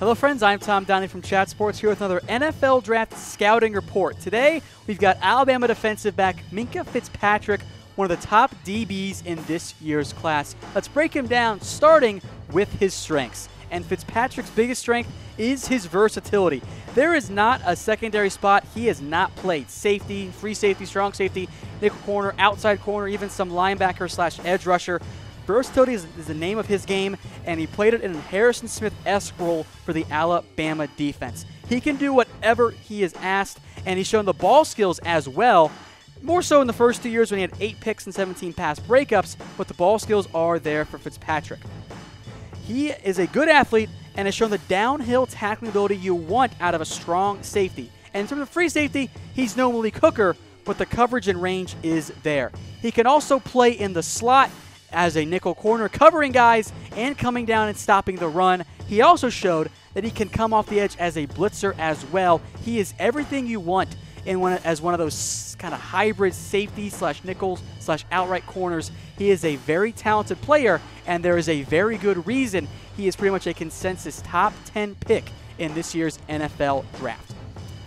Hello friends, I'm Tom Downey from Chat Sports here with another NFL Draft Scouting Report. Today, we've got Alabama defensive back Minkah Fitzpatrick, one of the top DBs in this year's class. Let's break him down, starting with his strengths. And Fitzpatrick's biggest strength is his versatility. There is not a secondary spot he has not played. Safety, free safety, strong safety, nickel corner, outside corner, even some linebacker slash edge rusher. Versatility is the name of his game, and he played it in a Harrison Smith-esque role for the Alabama defense. He can do whatever he is asked, and he's shown the ball skills as well, more so in the first 2 years when he had 8 picks and 17 pass breakups, but the ball skills are there for Fitzpatrick. He is a good athlete and has shown the downhill tackling ability you want out of a strong safety. And in terms of free safety, he's no Malik Hooker, but the coverage and range is there. He can also play in the slot as a nickel corner, covering guys and coming down and stopping the run. He also showed that he can come off the edge as a blitzer as well. He is everything you want as one of those kind of hybrid safety slash nickels slash outright corners. He is a very talented player, and there is a very good reason he is pretty much a consensus top 10 pick in this year's NFL draft.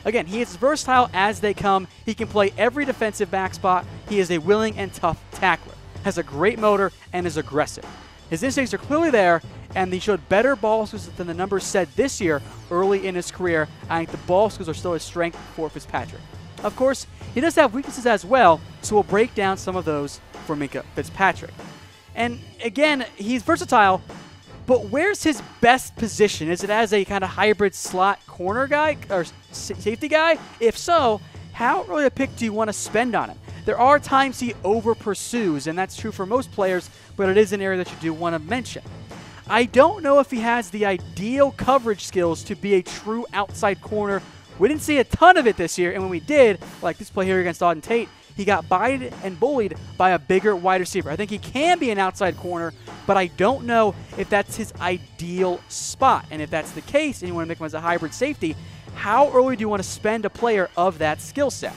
Again, he is as versatile as they come. He can play every defensive back spot. He is a willing and tough tackler, has a great motor, and is aggressive. His instincts are clearly there, and he showed better ball skills than the numbers said this year early in his career. I think the ball skills are still a strength for Fitzpatrick. Of course, he does have weaknesses as well, so we'll break down some of those for Minkah Fitzpatrick. And again, he's versatile, but where's his best position? Is it as a kind of hybrid slot corner guy or safety guy? If so, how early a pick do you want to spend on him? There are times he over-pursues, and that's true for most players, but it is an area that you do want to mention. I don't know if he has the ideal coverage skills to be a true outside corner. We didn't see a ton of it this year, and when we did, like this play here against Auden Tate, he got bodied and bullied by a bigger wide receiver. I think he can be an outside corner, but I don't know if that's his ideal spot. And if that's the case, and you want to make him as a hybrid safety, how early do you want to spend a player of that skill set?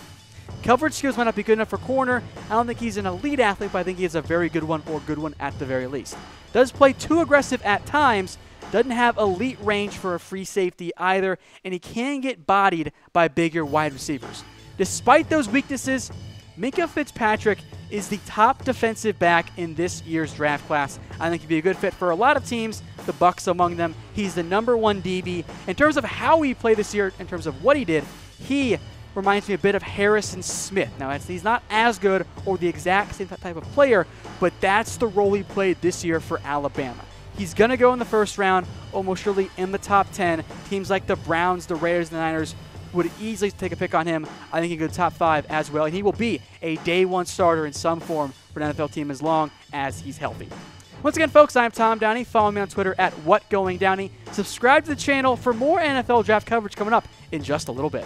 Coverage skills might not be good enough for corner. I don't think he's an elite athlete, but I think he is a very good one, or good one at the very least. Does play too aggressive at times, doesn't have elite range for a free safety either, and he can get bodied by bigger wide receivers. Despite those weaknesses, Minkah Fitzpatrick is the top defensive back in this year's draft class. I think he'd be a good fit for a lot of teams, the Bucs among them. He's the #1 DB. In terms of how he played this year, in terms of what he did, he reminds me a bit of Harrison Smith. Now, he's not as good or the exact same type of player, but that's the role he played this year for Alabama. He's going to go in the first round, almost surely in the top 10. Teams like the Browns, the Raiders, and the Niners would easily take a pick on him. I think he could go top 5 as well, and he will be a day 1 starter in some form for an NFL team as long as he's healthy. Once again, folks, I'm Tom Downey. Follow me on Twitter at WhatGoingDowney. Subscribe to the channel for more NFL draft coverage coming up in just a little bit.